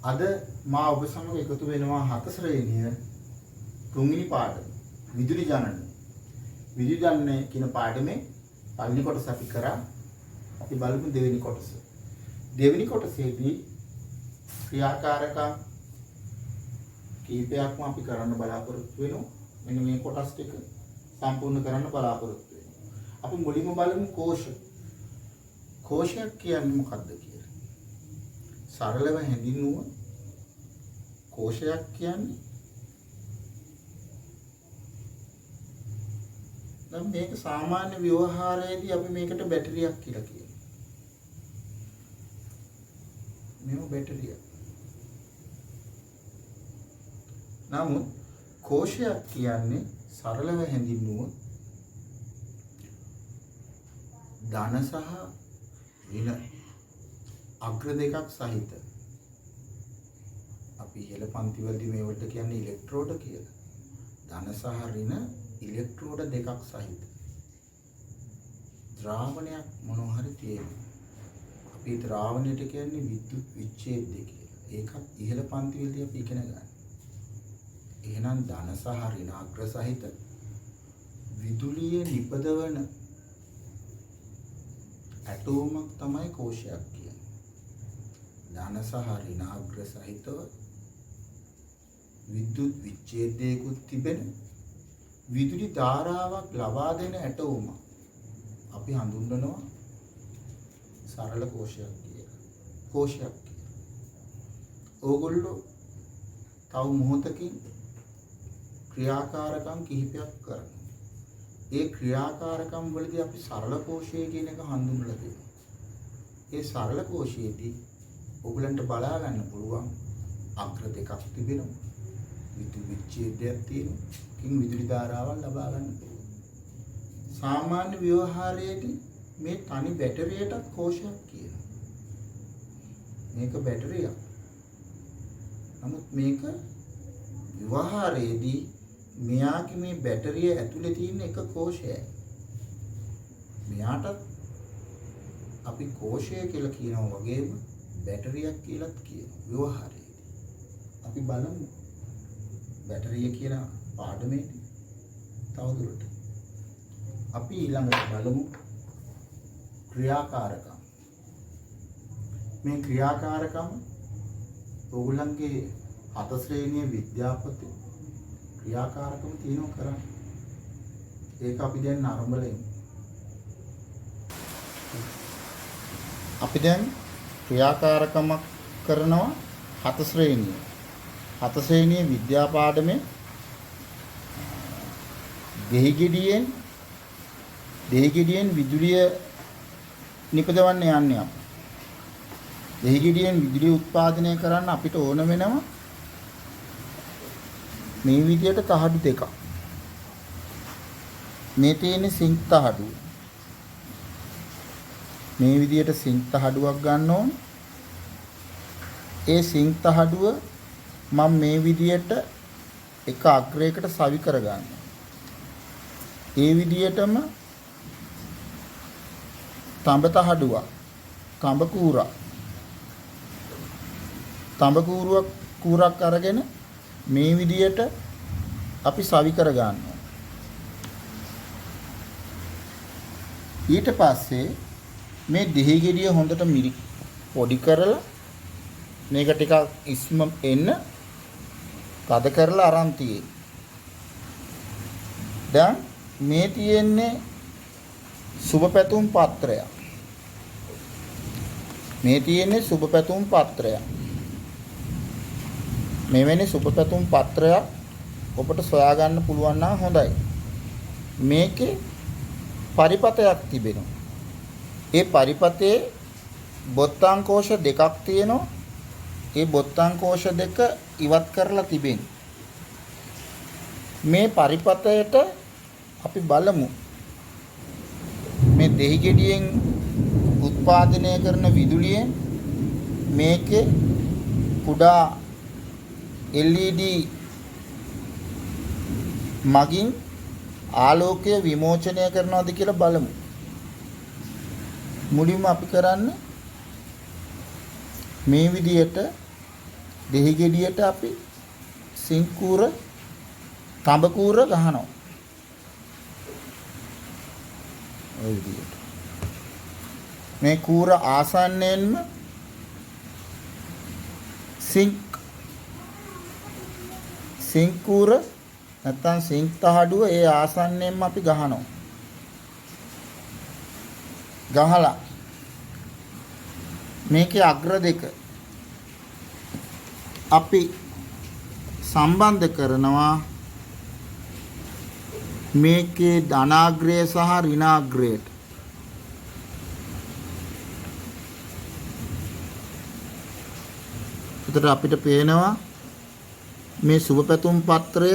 අද මා ඔබ සමග එකතු වෙනවා 4 ශ්‍රේණිය තුන්වෙනි පාඩම විදුලි ජනනය. විදුලි ජනනය කියන පාඩමේ පළවෙනි කොටස අපි කරා. අපි බලමු දෙවෙනි කොටස. දෙවෙනි කොටසේදී ක්‍රියාකාරකම් කීපයක්ම අපි කරන්න බලාපොරොත්තු වෙනවා. මෙන්න මේ කොටස් ටික සම්පූර්ණ කරන්න බලාපොරොත්තු වෙනවා. අපි මුලින්ම බලමු කෝෂ. කෝෂයක් කියන්නේ මොකක්ද කියලා. සරලව හැඳින්වුව කෝෂයක් කියන්නේ නම් මේක සාමාන්‍ය ව්‍යවහාරයේදී අපි මේකට බැටරියක් කියලා කියනවා. මේව බැටරියක්. නමුත් කෝෂයක් කියන්නේ සරලව හැඳින්වුව ධන සහ ඍණ අග්‍ර දෙකක් සහිත අපි ඉහළ පන්තිවලදී මේවට කියන්නේ ඉලෙක්ට්‍රෝඩ කියලා. ධන සහ ඍණ ඉලෙක්ට්‍රෝඩ දෙකක් සහිත ද්‍රාවණයක් මොනවා හරි තියෙනවා. අපි ද්‍රාවණයට කියන්නේ විද්‍යුත් විච්ඡේදය කියලා. ඒකත් ඉහළ පන්තිවලදී අපි ඉගෙන ගන්නවා. එහෙනම් ධන සහ ඍණ අග්‍ර සහිත විදුලිය නිපදවන ඇටෝමක් තමයි කෝෂයක් කියන්නේ. ධන සහ ඍණ අග්‍ර සහිතව විද්‍යුත් විච්ඡේදයකුත් තිබෙන විදුලි ධාරාවක් ලබා දෙන ඇටෝමක් අපි හඳුන්වනවා සරල කෝෂයක් කියලා. කෝෂයක් කියලා. ඕගොල්ලෝ තව මොහොතකින් ක්‍රියාකාරකම් කිහිපයක් කරනවා. ඒ ක්‍රියාකාරකම් වලදී අපි සරල කෝෂය කියන එක හඳුන්වලා දෙනවා. ඒ සරල කෝෂයේදී ඔයගලන්ට බලා ගන්න පුළුවන් අග්‍ර දෙකක් තිබෙනවා. විදුලි විච්ඡේදයක් තියෙනවා. කින් විදුලි ධාරාවක් ලබා ගන්න පුළුවන්. සාමාන්‍ය ව්‍යවහාරයේදී මේ තනි බැටරියට කෝෂයක් කියනවා. මේක බැටරියක්. නමුත් මේක ව්‍යවහාරයේදී මෙයාගේ මේ බැටරිය ඇතුලේ තියෙන එක කෝෂයයි. මෙයාට අපි කෝෂය කියලා කියනවා වගේම බැටරියක් කියලාත් කියනවා ව්‍යවහාරයේදී. අපි බලමු බැටරිය කියන පාඩමේදී තවදුරටත්. අපි ඊළඟට බලමු ක්‍රියාකාරකම්. මේ ක්‍රියාකාරකම් ඕගොල්ලන්ගේ 7 ශ්‍රේණියේ විද්‍යාපොතේ ක්‍රියාකාරකම් තියෙනවා කරන්නේ. ඒක අපි දැන් ආරම්භලෙමු. අපි දැන් ක්‍රියාකාරකමක් කරනවා 7 ශ්‍රේණිය. 7 ශ්‍රේණියේ විද්‍යා පාඩමේ දෙහිගෙඩියෙන් විදුලිය නිපදවන්න යන්නේ අපි. දෙහිගෙඩියෙන් විදුලිය උත්පාදනය කරන්න අපිට ඕන වෙනවා මේ විදියට තහඩු දෙකක්. මේ තියෙන සිංක් තහඩුව. මේ විදියට සිංක් තහඩුවක් ගන්න ඕන. ඒ සිංක් තහඩුව මම මේ විදියට එක අග්‍රයකට සවි කරගන්නවා. ඒ විදියටම තඹ තහඩුවක්, තඹ කූරක් අරගෙන මේ විදියට අපි සවි කර ගන්නවා. ඊට පස්සේ මේ දෙහි ගෙඩිය හොඳට පොඩි කරලා මේක ටිකක් ඉස්ම එන්න තද කරලා අරන් තියෙන්නේ. දැන් මේ තියෙන්නේ සුබ පැතුම් පත්‍රයක්. මේ තියෙන්නේ සුබ පැතුම් පත්‍රයක්. මෙවැනි සුබ පැතුම් පත්‍රයක් ඔබට සොයා ගන්න පුළුවන් නම් හොඳයි. මේකේ පරිපතයක් තිබෙනවා. ඒ පරිපතේ බොත්තම් කෝෂ දෙකක් තියෙනවා. ඒ බොත්තම් කෝෂ දෙක ඉවත් කරලා තිබෙනවා. මේ පරිපතයට අපි බලමු මේ දෙහිගෙඩියෙන් උත්පාදනය කරන විදුලියෙන් මේකේ කුඩා LED මගින් ආලෝකය විමෝචනය කරනවාද කියලා බලමු. මුලින්ම අපි කරන්නේ මේ විදියට දෙහි ගෙඩියට අපි සිංක් කූර තඹ කූර ගහනවා. ඔය විදිහට. මේ කූර ආසන්නයෙන්ම සිංක් කූර නැත්නම් සිංක් තහඩුව ඒ ආසන්නයෙන්ම අපි ගහනවා. ගහලා මේකේ අග්‍ර දෙක අපි සම්බන්ධ කරනවා මේකේ ධනාග්‍රය සහ ඍණාග්‍රයට. එතකොට අපිට පේනවා මේ සුබපැතුම් පත්‍රය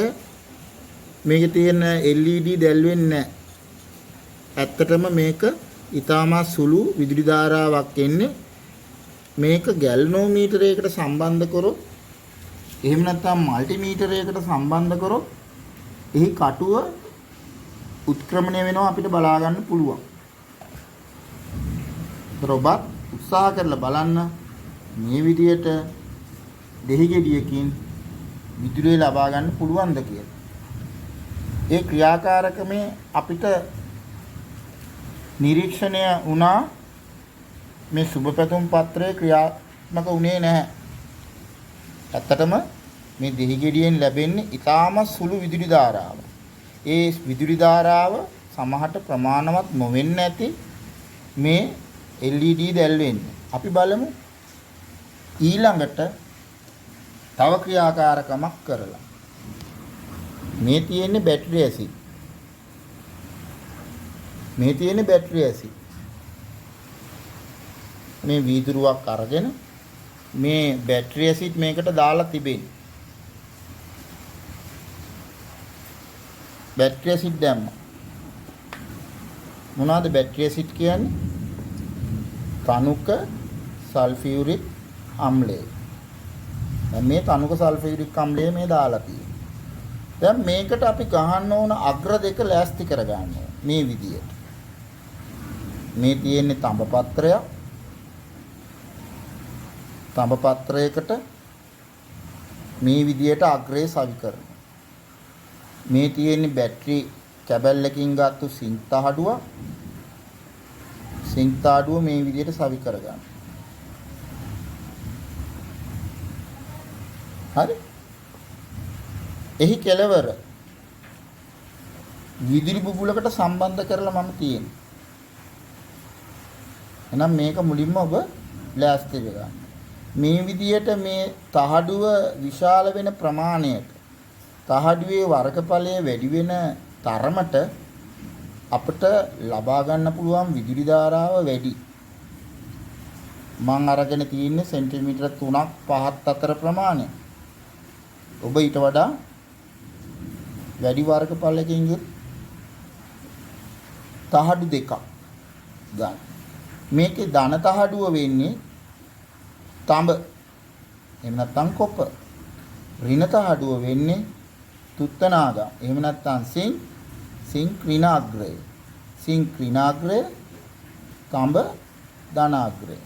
මේකේ තියෙන LED දැල් වෙන්නේ නැහැ. ඇත්තටම මේක ඊටමා සුළු විදුලි ධාරාවක් එන්නේ. මේක ගැල්නෝමීටරයකට සම්බන්ධ කරොත් එහෙම නැත්නම් මල්ටිමීටරයකට සම්බන්ධ කරොත් එහි කටුව උත්ක්‍රමණය වෙනවා අපිට බලා ගන්න පුළුවන්. ඔබත් උත්සාහ කරලා බලන්න මේ විදියට දෙහි ගෙඩියකින් විදුලිය ලබා ගන්න පුළුවන්ද කියලා. ඒ ක්‍රියාකාරකමේ අපිට නිරීක්ෂණය වුණා මේ සුබපැතුම් පත්‍රයේ ක්‍රියාත්මක වුණේ නැහැ. ඇත්තටම මේ දෙහි ගෙඩියෙන් ලැබෙන්නේ ඊටාම සුළු විදුලි ධාරාව. ඒ විදුලි ධාරාව සමහරට ප්‍රමාණවත් නොවෙන්න ඇති මේ LED දැල් වෙන්නේ. අපි බලමු ඊළඟට තව ක්‍රියාකාරකමක් කරලා. මේ තියෙන්නේ බැටරි ඇසිඩ්. මේ තියෙන්නේ බැටරි ඇසිඩ්. මේ වීදුරුවක් අරගෙන මේ බැටරි ඇසිඩ් මේකට දාලා තිබෙන්නේ. බැටරි ඇසිඩ් දැම්මා. මොනවද බැටරි ඇසිඩ් කියන්නේ? තනුක සල්ෆියුරික් අම්ලය. දැන් මේ තනුක සල්ෆියුරික් අම්ලය මේ දාලා තියෙනවා. දැන් මේකට අපි ගහන්න ඕන අග්‍ර දෙක ලෑස්ති කරගන්න ඕන මේ විදියට. මේ තියෙන්නේ තඹ පත්‍රයක්. තඹ පත්‍රයකට මේ විදියට අග්‍රය සවි කරනවා. මේ තියෙන්නේ බැටරි කැබල්ලකින් ගත්තු සිංක් තහඩුව. සිංක් තහඩුව මේ විදියට සවි කරගන්න. හරි? එහි කෙලවර විදුලි බුබුලකට සම්බන්ධ කරලා මම තියෙන්නේ. එහෙනම් මේක මුලින්ම ඔබ ලෑස්ති වෙලා මේ විදියට මේ තහඩුව විශාල වෙන ප්‍රමාණයට තහඩුවේ වර්ගඵලය වැඩි වෙන තරමට අපිට ලබා ගන්න පුළුවන් විදුලි ධාරාව වැඩි. මම අරගෙන තියෙන්නේ සෙන්ටිමීටර 3ක් 5ක් අතර ප්‍රමාණය. ඔබ ඊට වඩා වැඩි වර්ගඵලයකින් යුත් තහඩු දෙකක් ගන්න. මේකේ ධන තහඩුව වෙන්නේ තඹ. එහෙම නැත්නම් කොප. ඍණ තහඩුව වෙන්නේ තුත්තනාග. එහෙම නැත්නම් සිංක් ඍණාග්‍රය. සිංක් ඍණාග්‍රය තඹ ධනාග්‍රය.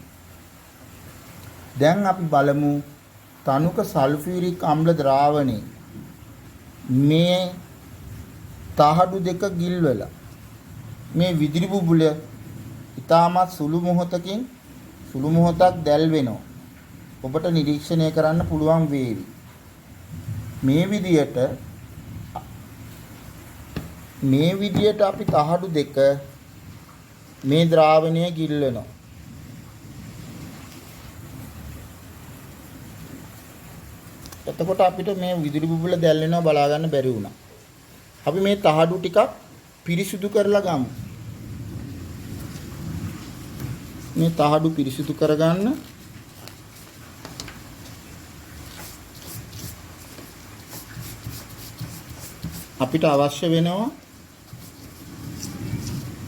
දැන් අපි බලමු තනුක සල්ෆියුරික් අම්ල ද්‍රාවණේ මේ තහඩු දෙක ගිල්වලා මේ විදුලි බුබුල ඉතාමත් සුළු මොහොතක් දැල් වෙනවා. ඔබට නිරීක්ෂණය කරන්න පුළුවන් වේවි. මේ විදියට අපි තහඩු දෙක මේ ද්‍රාවණය ගිල්වනවා. එතකොට අපිට මේ විදුලි බුබුල දැල් වෙනවා බලා ගන්න බැරි වුණා. අපි මේ තහඩු ටිකක් පිරිසිදු කරලා ගමු. මේ තහඩු පිරිසිදු කරගන්න අපිට අවශ්‍ය වෙනවා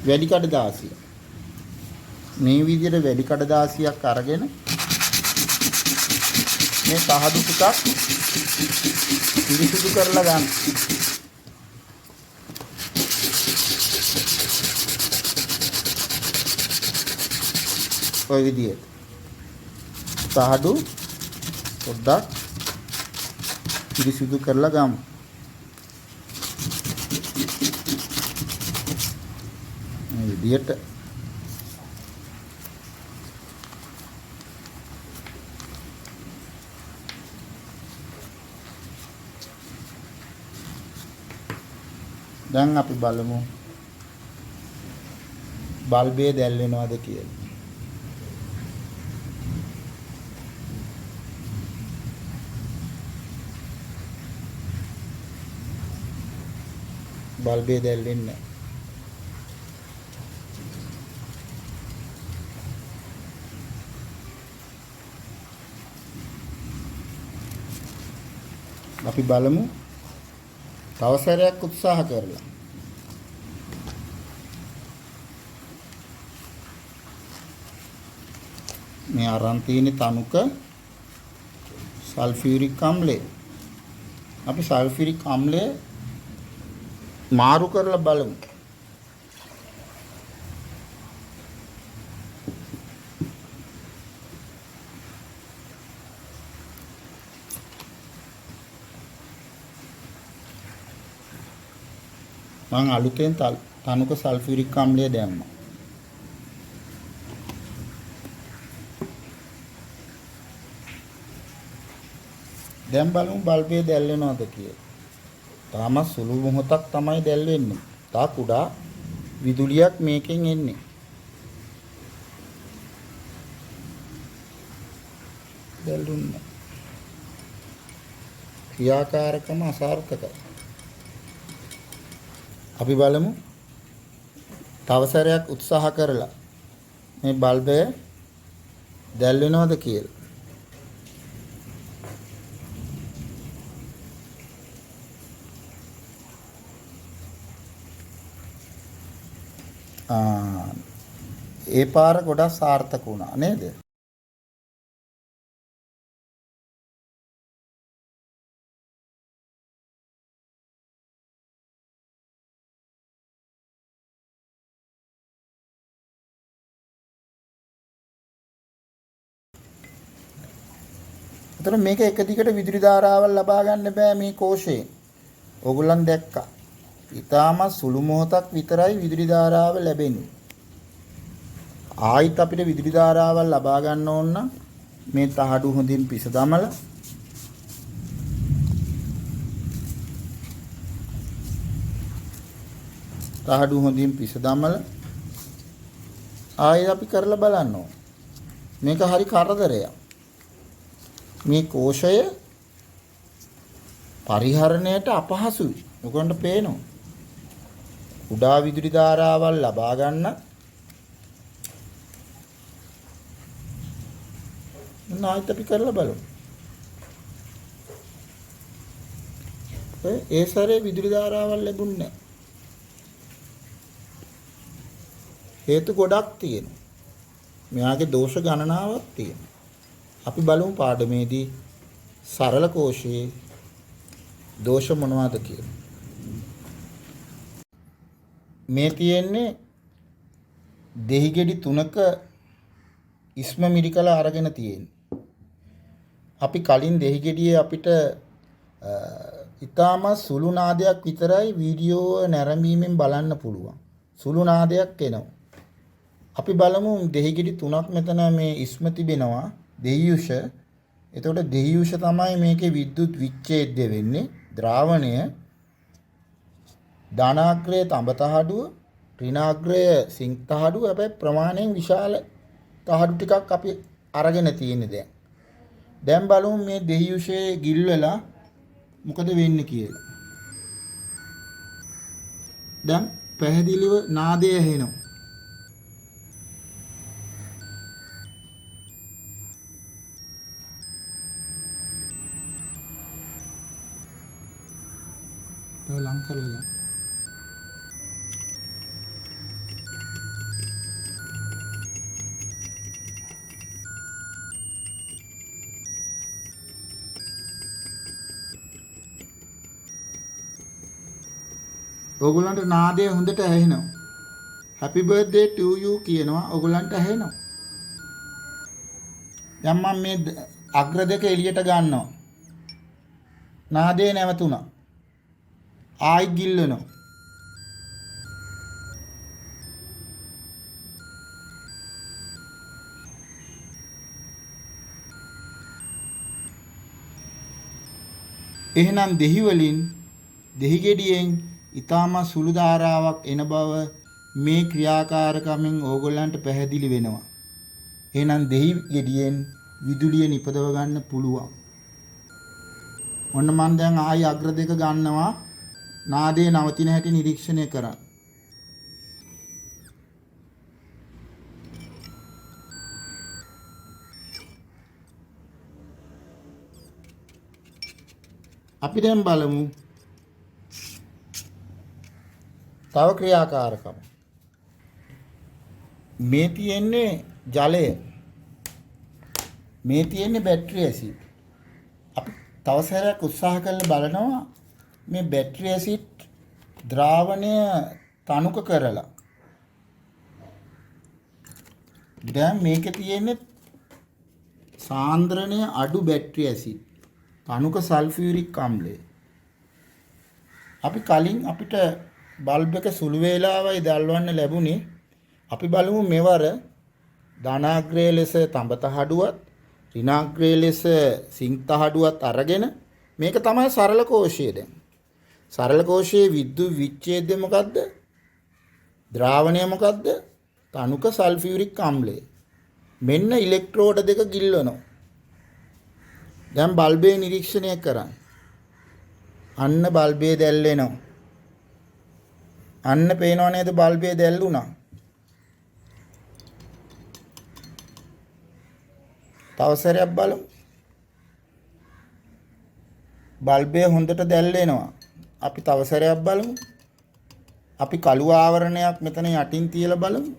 වැඩි කඩදාසිය. මේ විදිහට වැඩි කඩදාසියක් අරගෙන මේ තහඩු ටිකක් පිරිසිදු කරලා ගන්න. ඔය විදිහට තහඩු පොඩ්ඩක් පිරිසිදු කරලා ගමු. මේ විදියට දැන් අපි බලමු බල්බේ දැල් වෙනවද කියලා. බල්බේ දැල් වෙන්නේ නැහැ. අපි බලමු තව සැරයක් උත්සාහ කරලා. මේ අරන් තියෙන තනුක සල්ෆියුරික් අම්ලය. අපි සල්ෆියුරික් අම්ලය මාරු කරලා බලමු. මම අලුතෙන් තනුක සල්ෆියුරික් අම්ලය දැම්මා. දැන් බලමු බල්බේ දැල් වෙනවද කියලා. තාම සුළු මොහොතක් තමයි දැල් වෙන්නේ. තා කුඩා විදුලියක් මේකෙන් එන්නේ. දැල්ුන්නේ. ක්‍රියාකාරකම අසාර්ථකයි. අපි බලමු තව සැරයක් උත්සාහ කරලා මේ බල්බය දැල් වෙනවද කියලා. ඒ පාර ගොඩක් සාර්ථක වුණා නේද? එතන මේක එක දිගට විදුලි ධාරාවල් ලබා ගන්න බෑ මේ කෝෂයෙන්. ඕගොල්ලන් දැක්කා. ඊටාම සුළු මොහොතක් විතරයි විදුලි ධාරාව ලැබෙන්නේ. ආයිත් අපිට විදුලි ධාරාවල් ලබා ගන්න ඕන නම් මේ තහඩු හොඳින් පිස දමලා ආයෙ අපි කරලා බලන්න ඕන. මේක හරි කරදරයක්. මේ කෝෂය පරිහරණයට අපහසුයි. ඔයගොල්ලන්ට පේනවා. කුඩා විදුලි ධාරාවල් ලබා ගන්න නායිත් අපි කරලා බලමු. ඒ සැරේ විදුලි ධාරාවල් ලැබුණේ නැහැ. හේතු ගොඩක් තියෙනවා. මෙයාගේ දෝෂ ගණනාවක් තියෙනවා. අපි බලමු පාඩමේදී සරල කෝෂයේ දෝෂ මොනවද කියලා. මේ තියෙන්නේ දෙහිගෙඩි 3ක ඉස්ම මිරිකලා අරගෙන තියෙන්නේ. අපි කලින් දෙහිගෙඩියේ අපිට ඊටාම සුළු නාදයක් විතරයි වීඩියෝ නැරඹීමෙන් බලන්න පුළුවන්. සුළු නාදයක් එනවා. අපි බලමු දෙහිගෙඩි 3ක් මෙතන මේ ඉස්ම තිබෙනවා දෙහියුෂ. එතකොට දෙහියුෂ තමයි මේකේ විද්‍යුත් විච්ඡේදය වෙන්නේ. ද්‍රාවණය ධනාග්‍රය තඹ තහඩුව ඍණාග්‍රය සිංක් තහඩුව. හැබැයි ප්‍රමාණයෙන් විශාල තහඩු ටිකක් අපි අරගෙන තියෙන්නේ දැන් බලමු මේ දෙහියුෂයේ ගිල් වෙලා මොකද වෙන්නේ කියලා. දැන් පැහැදිලිව නාදය ඇහෙනවා. ලං කරලා ඕගොල්ලන්ට නාදය හොඳට ඇහෙනවා. happy birthday to you කියනවා ඕගොල්ලන්ට ඇහෙනවා. දැන් මම මේ අග්‍ර දෙක එළියට ගන්නවා. නාදය නැවතුණා. ආයි ගිල්ලනවා. එහෙනම් දෙහි වලින් දෙහි ගෙඩියෙන් ඊටම සුළු ධාරාවක් එන බව මේ ක්‍රියාකාරකමෙන් ඕගොල්ලන්ට පැහැදිලි වෙනවා. එහෙනම් දෙහි ගෙඩියෙන් විදුලිය නිපදව ගන්න පුළුවන්. ඔන්න මම දැන් ආයි අග්‍ර දෙක ගන්නවා. නාදයේ නවතින හැටි නිරීක්ෂණය කරන්න. අපි දැන් බලමු තව ක්‍රියාකාරකම. මේ තියෙන්නේ ජලය. මේ තියෙන්නේ බැටරි ඇසිඩ්. අපි තව සැරයක් උත්සාහ කරලා බලනවා මේ බැටරි ඇසිඩ් ද්‍රාවණය තනුක කරලා. දැන් මේකේ තියෙන්නේ සාන්ද්‍රණය අඩු බැටරි ඇසිඩ්. තනුක සල්ෆියුරික් අම්ලය. අපි කලින් අපිට බල්බ් එක සුළු වේලාවයි දැල්වන්න ලැබුණේ. අපි බලමු මෙවර ධනාග්‍රය ලෙස තඹ තහඩුවත් ඍණාග්‍රය ලෙස සිංක් තහඩුවත් අරගෙන මේක තමයි සරල කෝෂය. දැන් සරල කෝෂයේ විද්‍යුත් විච්ඡේදය මොකද්ද? ද්‍රාවණය මොකද්ද? තනුක සල්ෆියුරික් අම්ලය. මෙන්න ඉලෙක්ට්‍රෝඩ දෙක ගිල්වනවා. දැන් බල්බේ නිරීක්ෂණය කරන්න. අන්න බල්බේ දැල්වෙනවා. අන්න පේනව නේද බල්බේ දැල්ුණා. තව සැරයක් බලමු. බල්බේ හොඳට දැල්වෙනවා. අපි තව සැරයක් බලමු. අපි කළු ආවරණයක් මෙතන යටින් තියලා බලමු.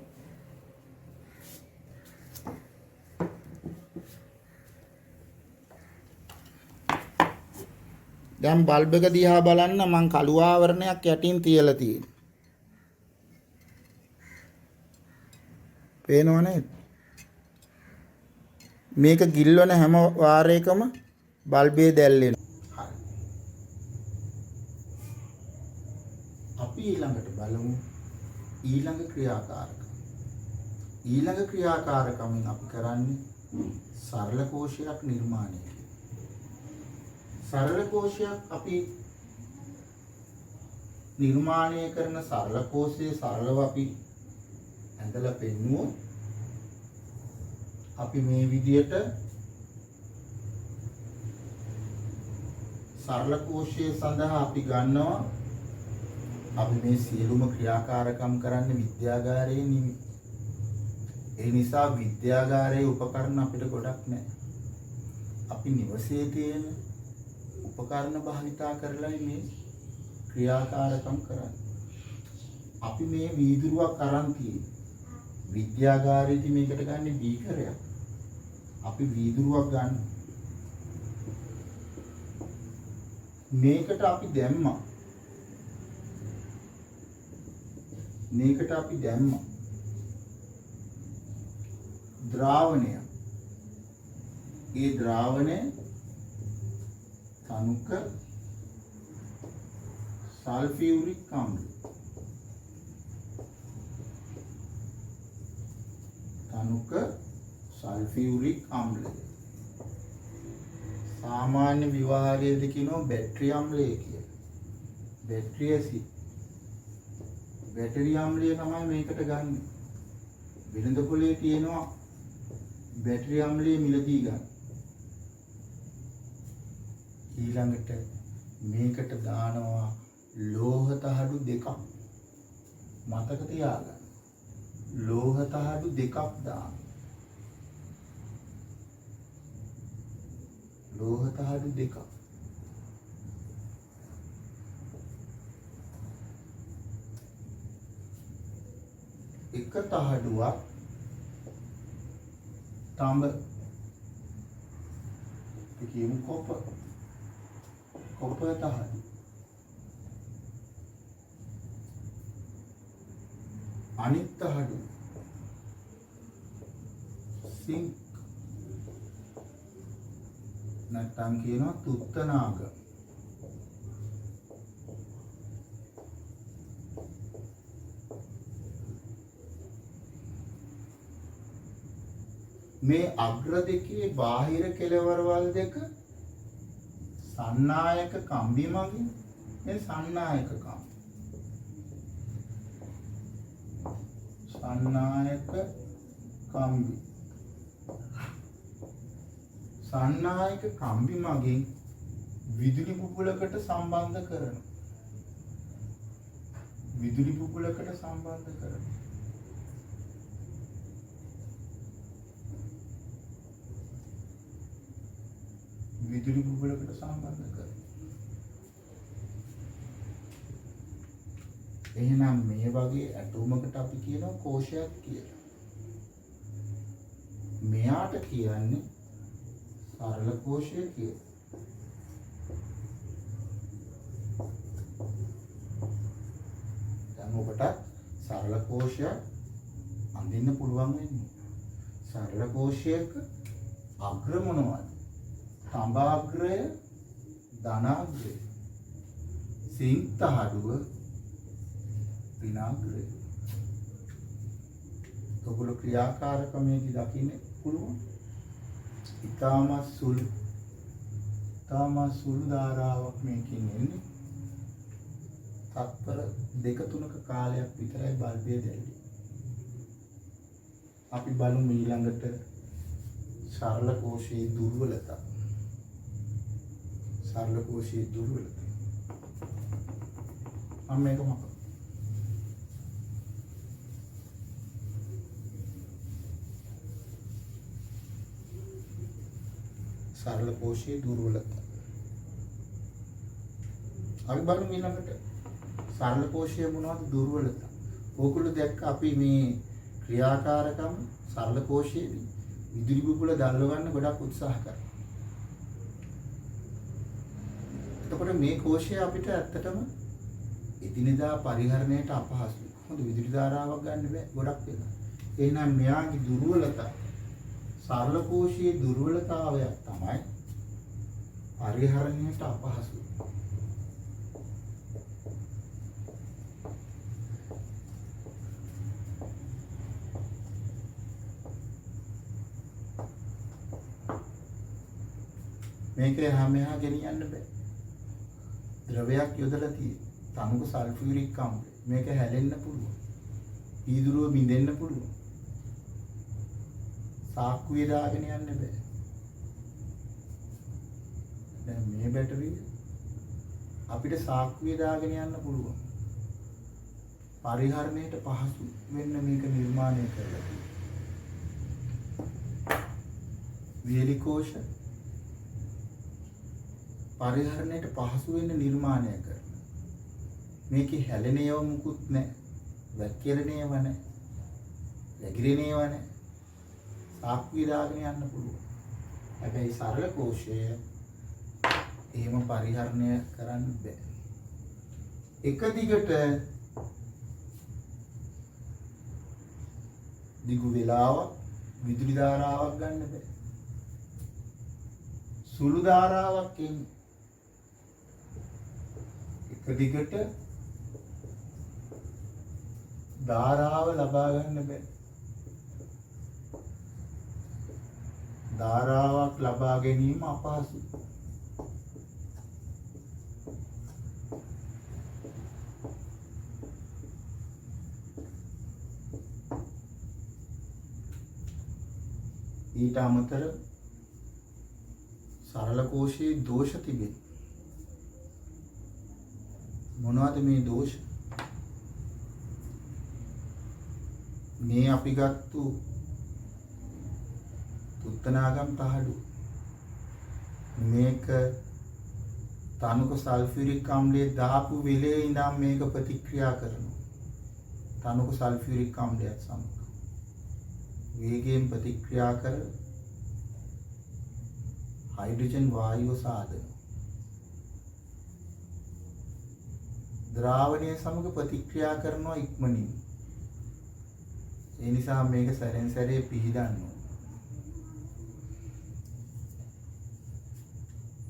දැන් බල්බ් එක දිහා බලන්න මං කළු ආවරණයක් යටින් තියලා තියෙනවා. පේනව නේද? මේක ගිල්වන හැම වාරයකම බල්බේ දැල්වෙනවා. අපි ඊළඟට බලමු ඊළඟ ක්‍රියාකාරකම. ඊළඟ ක්‍රියාකාරකමෙන් අපි කරන්නේ සරල කෝෂයක් නිර්මාණය. සරල කෝෂයක් අපි නිර්මාණය කරන සරල කෝෂයේ සරලව අපි ඇඳලා පෙන්නුවොත් අපි මේ විදියට සරල කෝෂය සඳහා අපි ගන්නවා. අපි මේ සියලුම ක්‍රියාකාරකම් කරන්නේ විද්‍යාගාරයේ නෙමෙයි. ඒ නිසා විද්‍යාගාරයේ උපකරණ අපිට ගොඩක් නැහැ. අපි නිවසේ තියෙන උපකරණ භාවිතා කරලා මේ ක්‍රියාකාරකම් කරන්නේ. අපි මේ වීදුරුවක් අරන් තියෙන්නේ. විද්‍යාගාරයේදී මේකට ගන්න බීකරයක්. අපි වීදුරුවක් ගන්න. මේකට අපි දැම්මා. ද්‍රාවණය. ඒ ද්‍රාවණය තනුක සල්ෆියුරික් අම්ල. තනුක සල්ෆියුරික් අම්ලය. සාමාන්‍ය විවහාරයේදී කියනවා බැටරි අම්ලය කියලා. Battery acid. බැටරි අම්ලය තමයි මේකට ගන්න. වෙළඳ පොලේ තියෙනවා බැටරි අම්ලය මිලදී ගන්න. ඊළඟට මේකට දානවා ලෝහ තහඩු දෙකක්. මතක තියාගන්න. ලෝහ තහඩු දෙකක් දාන්න. ලෝහ තහඩු දෙකක්. එක තහඩුවක් තඹ කියමු කොපර් තහඩු. අනිත් තහඩු සිංක් නැත්නම් කියනවා තුත්තනාග. මේ අග්‍ර දෙකේ බාහිර කෙළවරවල් දෙක සන්නායක කම්බි මගින් මේ සන්නායක කම්බි මගින් විදුලි බුබුලකට සම්බන්ධ කරනවා. විදුලි බුබුලකට සම්බන්ධ කරනවා. විදුලි බුබුලකට සම්බන්ධ කරනවා. එහෙනම් මේ වගේ ඇටෝමකට අපි කියනවා කෝෂයක් කියලා. මෙයාට කියන්නේ සරල කෝෂය කියලා. දැන් ඔබට සරල කෝෂයක් අඳින්න පුළුවන් වෙන්නේ. සරල කෝෂයක අග්‍ර මොනවද? තඹාග්‍රය, ධනාග්‍රය, සිංක්ත හඩුව, ඍණාග්‍රය. ඔගොල්ලෝ ක්‍රියාකාරකමේදී දකින්න පුළුවන්. ඉතාමත් සුළු ධාරාවක් මේකෙන් එන්නේ. තත්පර 2-3ක කාලයක් විතරයි බල්බය දැල්ලේ. අපි බලමු ඊළඟට සරල කෝෂයේ දුර්වලතා. සරල කෝෂයේ දුර්වලතා. මේක මොකක්ද? සරල කෝෂයේ දුර්වලතා. අපි බලමු ඊළඟට සරල කෝෂයේ මොනවද දුර්වලතා? ඕගොල්ලෝ දැක්ක අපි මේ ක්‍රියාකාරකම් සරල කෝෂයේදී විදුලි බුබුල දැල්ව ගන්න ගොඩක් උත්සාහ කරනවා. එතකොට මේ කෝෂය අපිට ඇත්තටම එදිනෙදා පරිහරණයට අපහසුයි. හොඳ විදුලි ධාරාවක් ගන්න බෑ ගොඩක් වෙලා. එහෙනම් මෙයාගේ දුර්වලතා සරල කෝෂයේ දුර්වලතාවයක් තමයි පරිහරණයට අපහසුයි. මේක හැමහා ගෙනියන්න බෑ. ද්‍රවයක් යොදලා තියෙන්නේ. තමුක සල්ෆියුරික් අම්ලය. මේක හැලෙන්න පුළුවන්. ඊදුරුව බිඳෙන්න පුළුවන්. සාක්කුවේ දාගෙන යන්න බෑ. දැන් මේ බැටරිය අපිට සාක්කුවේ දාගෙන යන්න පුළුවන්. පරිහරණයට පහසු වෙන්න මේක නිර්මාණය කරලා තියෙනවා. වියලි කෝෂ පරිහරණයට පහසු වෙන්න නිර්මාණය කරන. මේකේ හැලෙන ඒවා මුකුත් නැහැ. වැක්කිරෙන ඒවා නැහැ. වැగిරෙන ඒවා නැහැ. සාක්කුවේ දාගෙන යන්න පුළුවන්. හැබැයි සරල කෝෂය එහෙම පරිහරණය කරන්න බෑ. එක දිගට දිගු වේලාවක් විදුලි ධාරාවක් ගන්න බෑ. සුළු ධාරාවක් එන්නේ. එක දිගට ධාරාව ලබා ගන්න බෑ. ධාරාවක් ලබා ගැනීම අපහසුයි. ඊට අමතරව සරල කෝෂයේ දෝෂ තිබේ. මොනවද මේ දෝෂ? මේ අපි ගත්තු උත්තනාගම් තහඩු මේක තනුක සල්ෆියුරික් අම්ලයේ දාපු වෙලේ ඉඳන් මේක ප්‍රතික්‍රියා කරනවා. තනුක සල්ෆියුරික් අම්ලයත් සමග වේගයෙන් ප්‍රතික්‍රියා කර हाइड्रोजन वायु साधन द्रावණය සමග ප්‍රතික්‍රියා කරනවා ඉක්මනින්. ඒ නිසා මේක සැරෙන් සැරේ පිහිදන්න ඕන.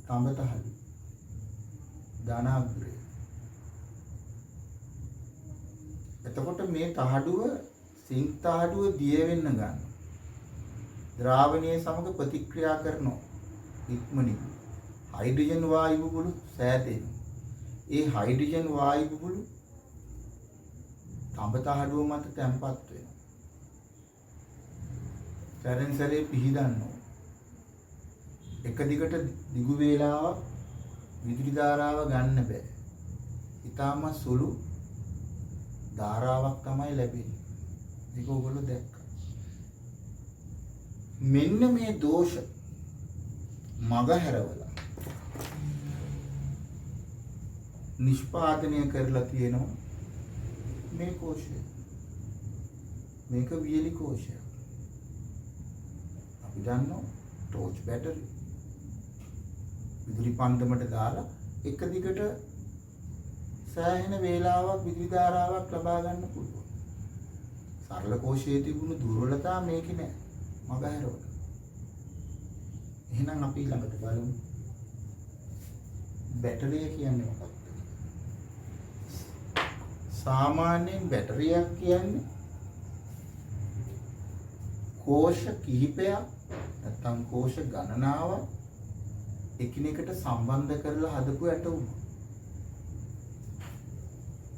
තඹතහඩු ධනාග්‍රය. එතකොට මේ තහඩුව සිංක් තහඩුව දිය වෙන්න ගන්නවා. ද්‍රාවණයේ සමග ප්‍රතික්‍රියා කරනවා ඉක්මනින්. හයිඩ්‍රජන් වායු බුබුලු සෑදෙනවා. ඒ හයිඩ්‍රජන් වායු බුබුලු තඹතහඩුව මත තැන්පත් වෙනවා. සැරෙන් සැරේ පිහිදන්නවා. එක දිගට දිගු වේලාවක් විදුලි ධාරාව ගන්න බෑ. ඊටම සුළු ධාරාවක් තමයි ලැබෙන්නේ. ඒක ඔයගොල්ලෝ දැක්කා. මෙන්න මේ දෝෂ මගහැරවලා නිෂ්පාදනය කරලා තියෙනවා මේ කෝෂය. මේක වියලි කෝෂයක්. අපි දන්නවා ටෝච් බැටරි විදුලි පන්දමට දාලා එක දිගට සෑහෙන වේලාවක් විදුලි ධාරාවක් ලබා ගන්න පුළුවන්. සරල කෝෂයේ තිබුණු දුර්වලතා මේකේ නෑ. මගහැරවල. එහෙනම් අපි ළඟට බලමු බැටරිය කියන්නේ මොකක්ද? සාමාන්‍යයෙන් බැටරියක් කියන්නේ කෝෂ කිහිපයක් නැත්නම් කෝෂ ගණනාවක් එකිනෙකට සම්බන්ධ කරලා හදපු ඇටවුම.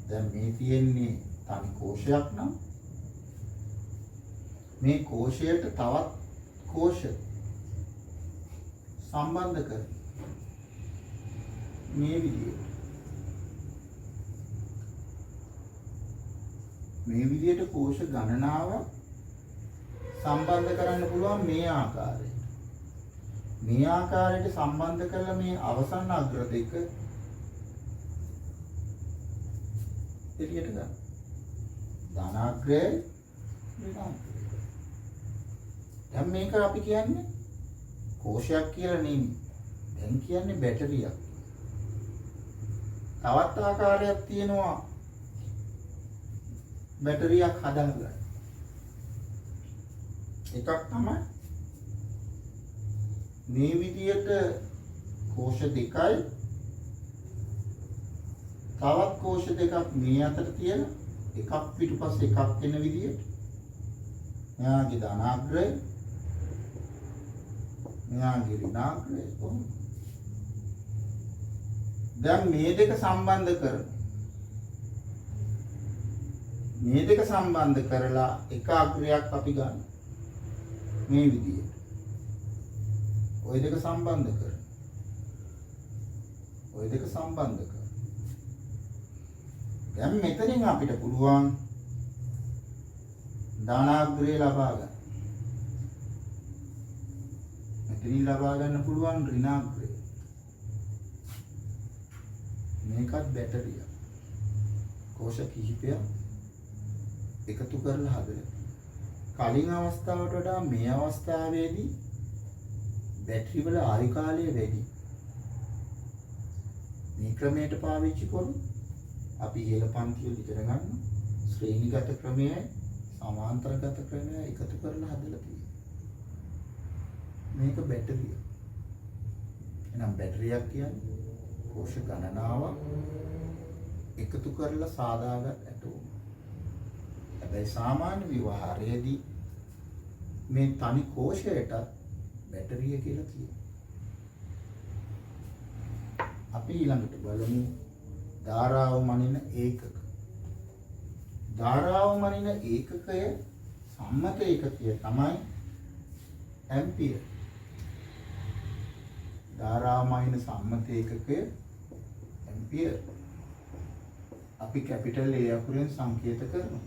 දැන් මේ තියෙන්නේ තනි කෝෂයක් නම් මේ කෝෂයට තවත් කෝෂ සම්බන්ධ කර මේ විදියට කෝෂ ගණනාවක් සම්බන්ධ කරන්න පුළුවන් මේ ආකාරයට. මේ ආකාරයට සම්බන්ධ කරලා මේ අවසන් අග්‍ර දෙක එළියට ගන්න. ධනාග්‍රය ඍණාග්‍රය. දැන් මේක අපි කියන්නේ කෝෂයක් කියලා නෙමෙයි. දැන් කියන්නේ බැටරියක්. තවත් ආකාරයක් තියෙනවා බැටරියක් හදන්න. එකක් තමයි මේ විදියට කෝෂ දෙකයි තවත් කෝෂ දෙකක් මේ අතර තියෙන එකක් පිටුපස්සේ එකක් එන විදියට මෙයාගේ ධනාග්‍රය මෙයාගේ ඍණාග්‍රය කොහොමද? දැන් මේ දෙක සම්බන්ධ කරමු. මේ දෙක සම්බන්ධ කරලා එක අග්‍රයක් අපි ගන්න. මේ විදියට. ওই දෙක සම්බන්ධ කරමු. ওই දෙක සම්බන්ධ කරමු. දැන් මෙතනින් අපිට පුළුවන් ධනාග්‍රය ලබා ගන්න. මෙතනින් ලබා ගන්න පුළුවන් ඍණාග්‍රය. මේකත් බැටරිය. කෝෂ කිහිපයක් එකතු කරලා හදලා. කලින් අවස්ථාවට වඩා මේ අවස්ථාවේදී බැටරි වල ආයු කාලය වැඩි. මේ ක්‍රමයට පාවිච්චි කරොත් අපි ඉහළ පන්තිවල ඉගෙන ගන්න ශ්‍රේණිගත ක්‍රමයයි සමාන්තරගත ක්‍රමයයි එකතු කරලා හදලා තියෙනවා. මේක බැටරිය. එහෙනම් බැටරියක් කියන්නේ කෝෂ ගණනාවක් එකතු කරලා සාදාගත් ඇටෝම. හැබැයි සාමාන්‍ය විවහාරයේදී මේ තනි කෝෂයට බැටරිය කියලා කියනවා. අපි ඊළඟට බලමු ධාරාව මනින ඒකක. ධාරාව මනින ඒකකය සම්මත ඒකකය තමයි ඇම්පියර්. ධාරාව මනින සම්මත ඒකකය ඇම්පියර්. අපි කැපිටල් A අකුරෙන් සංකේත කරනවා.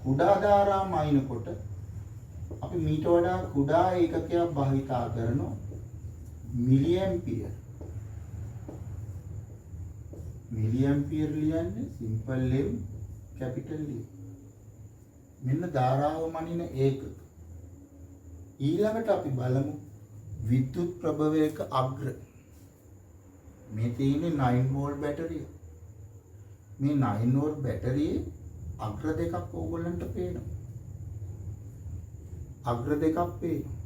කුඩා ධාරා මනිනකොට අපි මීට වඩා කුඩා ඒකකයක් භාවිතා කරනවා මිලි ඇම්පියර්. මිලි ඇම්පියර් ලියන්නේ සිම්පල් M කැපිටල් E. මෙන්න ධාරාව මනින ඒකක. ඊළඟට අපි බලමු විද්‍යුත් ප්‍රභවයක අග්‍ර. මේ තියෙන්නේ 9 වෝල්ට් බැටරිය. මේ 9 වෝල්ට් බැටරියේ අග්‍ර දෙකක් ඕගොල්ලන්ට පේනවා. අග්‍ර දෙකක් පේනවා.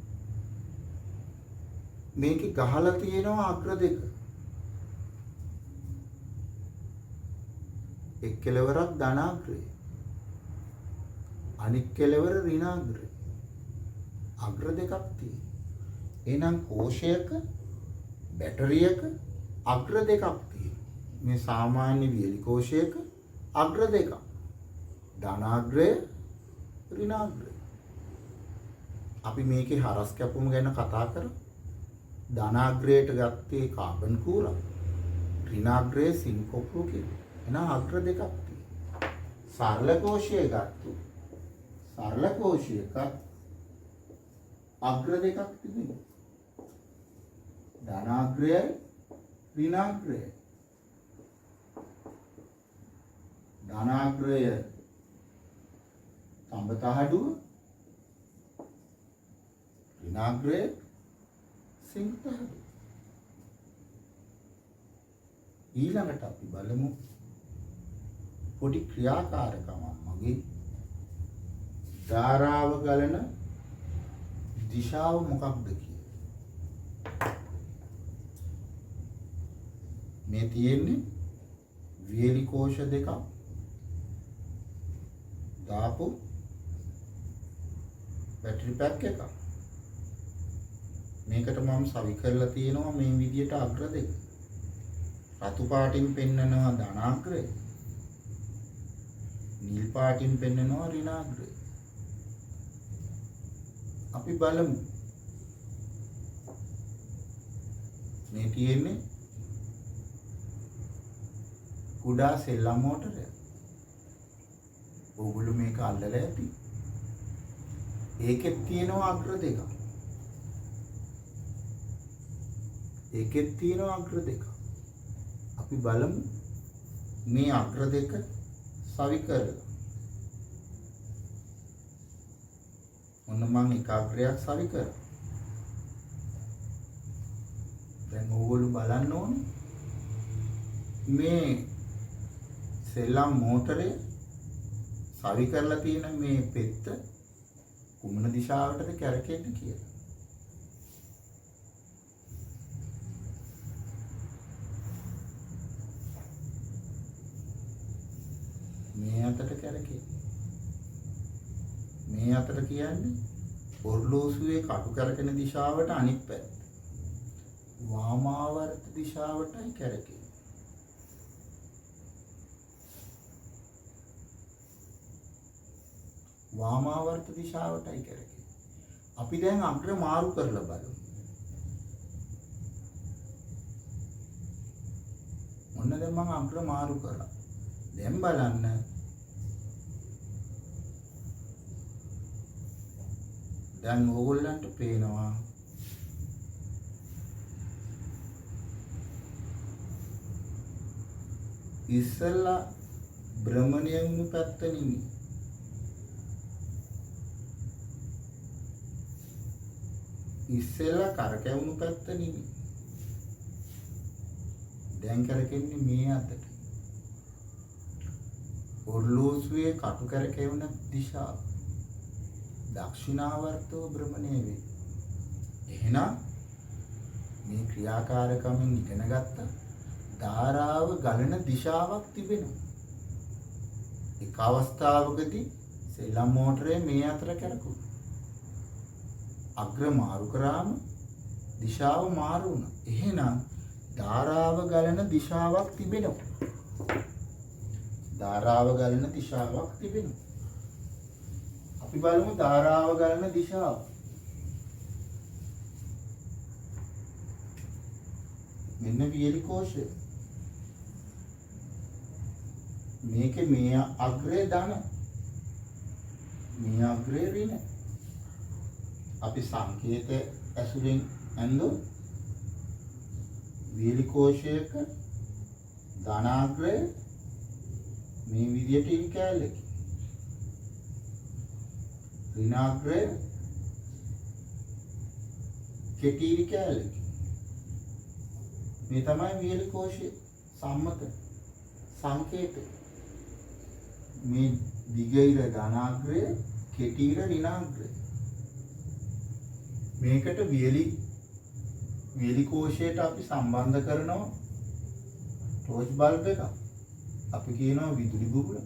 මේකේ ගහලා තියෙනවා අග්‍ර දෙක. එක් කෙලවරක් ධනාග්‍රය. අනිත් කෙලවර ඍණාග්‍රය. අග්‍ර දෙකක් තියෙනවා. එහෙනම් කෝෂයක බැටරියක අග්‍ර දෙකක් තියෙනවා. මේ සාමාන්‍ය වියලි කෝෂයක අග්‍ර දෙකක්. ධනාග්‍රය ඍණාග්‍රය. අපි මේකේ හරස් කැපුම ගැන කතා කරමු. ධනාග්‍රයට ගත්තේ කාබන් කූරක්. ඍණාග්‍රයේ සින්කොප්පු කියලා. එහෙනම් අග්‍ර දෙකක් තියෙනවා. සරල කෝෂය ගත්තොත් සරල කෝෂයක අග්‍ර දෙකක් තිබෙනවා. ධනාග්‍රයයි ඍණාග්‍රයයි. ධනාග්‍රය තඹතහඩුව, ඍණාග්‍රය සිංතහඩුව. ඊළඟට අපි බලමු පොඩි ක්‍රියාකාරකමක් මගේ ධාරාව ගලන දිශාව මොකක්ද කියලා. මේ තියෙන්නේ වියලි කෝෂ දෙකක් දාපු බැටරි පැක් එකක්. මේකට මම සවි කරලා තියෙනවා මේ විදියට අග්‍ර දෙක. රතු පාටින් පෙන්නනවා ධනාග්‍රය. නිල් පාටින් පෙන්නනවා ඍණාග්‍රය. අපි බලමු. මේ තියෙන්නේ කුඩා සෙල්ලම් මෝටරයක්. ඕගොල්ලෝ මේක අල්ලලා ඇති. ඒකෙත් තියෙනවා අග්‍ර දෙකක්. ඒකෙත් තියෙනවා අග්‍ර දෙකක්. අපි බලමු මේ අග්‍ර දෙක සවි කරලා. ඔන්න මම එක අග්‍රයක් සවි කරා. දැන් ඕගොල්ලෝ බලන්න ඕනේ මේ සෙල්ලම් මෝටරේ සවි කරලා තියෙන මේ පෙත්ත කුමන දිශාවටද කැරකෙන්නේ කියලා. මේ අතට කැරකෙන්නේ. මේ අතට කියන්නේ ඔර්ලෝසුවේ කටු කරකෙන දිශාවට අනිත් පැත්ත. වාමාවර්ත දිශාවටයි කැරකෙන්නේ. වාමාවර්ත දිශාවටයි කරන්නේ. අපි දැන් අග්‍ර මාරු කරලා බලමු. මොන දැන් මම අග්‍ර මාරු කරා. දැන් බලන්න දැන් ඕගොල්ලන්ට පේනවා ඉස්සෙල්ලා භ්‍රමණය වුණු පැත්ත නෙමෙයි. ඉස්සෙල්ලා කරකැවුණු පැත්ත නෙමෙයි. දැන් කරකෙන්නේ මේ අතට. ඔර්ලෝසුවේ කටු කරකැවුණ දිශාව දක්ෂිනාවර්තව භ්‍රමණය වේ. එහෙනම් මේ ක්‍රියාකාරකමින් ඉගෙන ගත්ත ධාරාව ගලන දිශාවක් තිබෙනවා. එක් අවස්ථාවකදී සෙල්ලම් මෝටරේ මේ අතර කැරකුණා. අග්‍ර මාරු කරාම දිශාව මාරු වුණා. එහෙනම් ධාරාව ගලන දිශාවක් තිබෙනවා. ධාරාව ගලන දිශාවක් තිබෙනවා. අපි බලමු ධාරාව ගලන දිශාව. මෙන්න වියලි කෝෂය. මේකේ මේ අග්‍රේ ධන. මේ අග්‍රේ ඍණ. අපි සංකේත ඇසුරෙන් ඇඳුම් වියලි කෝෂයක ධනාග්‍රය මේ විදියට ඉරි කැලලකි. ඍණාග්‍රය කෙටි ඉරි කැලලකි. මේ තමයි වියලි කෝෂයේ සම්මත සංකේතය. මේ දිග ඉර ධනාග්‍රය කෙටි ඉර ඍණාග්‍රය. මේකට වියලි කෝෂයට අපි සම්බන්ධ කරනවා ටෝච් බල්බ් එකක්. අපි කියනවා විදුලි බුබුල.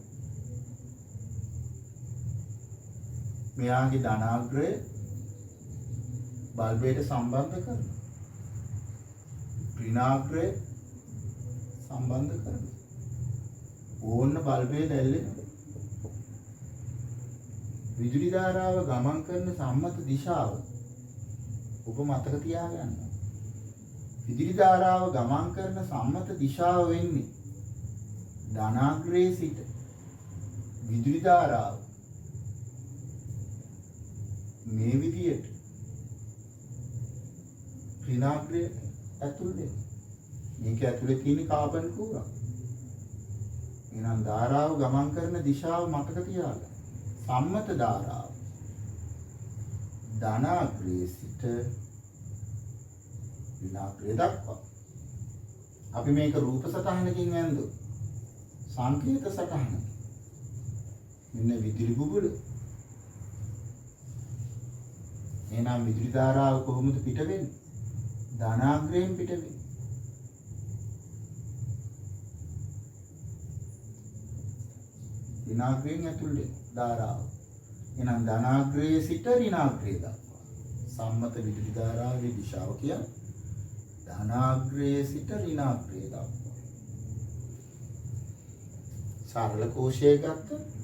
මෙයාගේ ධනාග්‍රය බල්බයට සම්බන්ධ කරනවා. ඍණාග්‍රය සම්බන්ධ කරනවා. ඕන්න බල්බේ දැල්ලෙනවා. විදුලි ධාරාව ගමන් කරන සම්මත දිශාව ඔබ මතක තියාගන්න. විදුලි ධාරාව ගමන් කරන සම්මත දිශාව වෙන්නේ ධනාග්‍රයේ සිට විදුලි ධාරාව මේ විදියට ඍණාග්‍රයට ඇතුල් වෙනවා. මේක ඇතුලේ තියෙන කාබන් කූරක්. එහෙනම් ධාරාව ගමන් කරන දිශාව මතක තියාගන්න. සම්මත ධාරාව ධනාග්‍රයේ සිට ඍණාග්‍රය දක්වා. අපි මේක රූප සටහනකින් ඇඳුවා. සංකේත සටහන. මෙන්න විදුලි බුබුල. එහෙනම් විදුලි ධාරාව කොහොමද පිට වෙන්නේ? ධනාග්‍රයෙන් පිට වෙන්නේ. ඍණාග්‍රයෙන් ඇතුල් වෙන ධාරාව. එහෙනම් ධනාග්‍රයේ සිට ඍණාග්‍රය දක්වා. සම්මත විදුලි ධාරාවේ දිශාව කියන්නේ ධනාග්‍රයේ සිට ඍණාග්‍රය දක්වා. සරල කෝෂය ගත්ත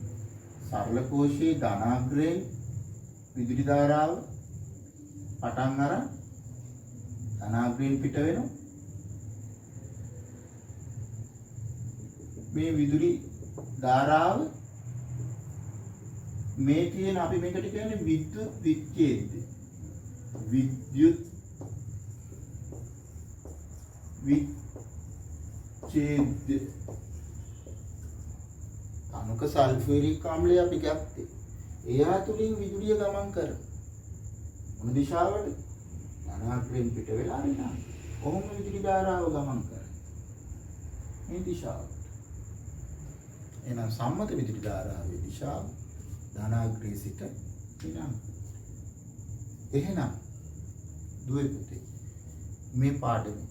සරල කෝෂයේ ධනාග්‍රයෙන් විදුලි ධාරාව පටන් අරන් ධනාග්‍රයෙන් පිට වෙනවා. මේ විදුලි ධාරාව මේ තියෙන අපි මේකට කියන්නේ විද්‍යුත් විච්ඡේදය. විද්‍යුත් විච්ඡේදය. අනුක සල්ෆියුරික් ආම්ලය අපි ගත්තේ. එයා තුලින් විදුලිය ගමන් කරන මොන දිශාවටද? ධනාග්‍රයෙන් පිට වෙලා යනවා. කොහොම විදුලි ධාරාව ගමන් කරන්නේ? මේ දිශාවට. එහෙනම් සම්මත විදුලි ධාරාවේ දිශාව ධනාග්‍රයේ සිට ඍණාග්‍රය. එහෙනම් දුවේ පුතේ මේ පාඩමේ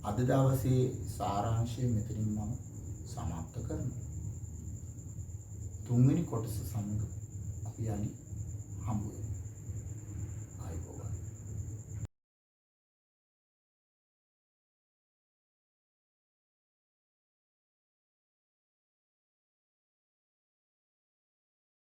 අද දවසේ සාරාංශය මෙතනින් මම සමාප්ත කරනවා. තුන්වෙනි කොටස සමග අපි යලි හමු වෙමු.